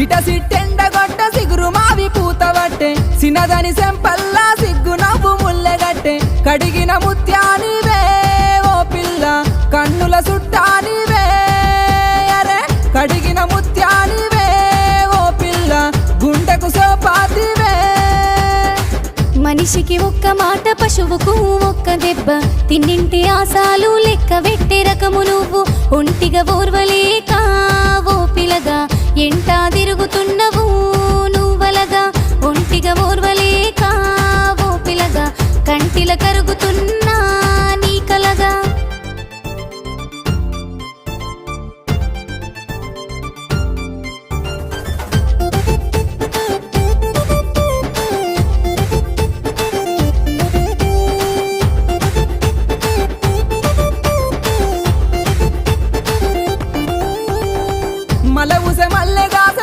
సిట సిట్టెండగొట్ట సిగురు మావి పూతవట్టే సినదని సెంపల్లా సిగ్గు నవ్వు ముల్లెగట్టే కడిగిన ముత్యానివే ఓ పిల్ల కన్నుల సుట్టానివే అరే కడిగిన ముత్యానివే ఓ పిల్ల గుండెకు సోపాతివే మనిషికి ఒక్క మాట పశువుకు ఒక్క దెబ్బ తిన్నింటి ఆశాలు లెక్క వెట్టే రకము నువ్వు ఒంటిగా ఓర్వలేక ఓ పిలగా ఎంటా తిరుగుతున్నవు నువ్వలగా ఒంటిగా ఓర్వలేక ఓ పిలగా కంటిల కరుగుతున్న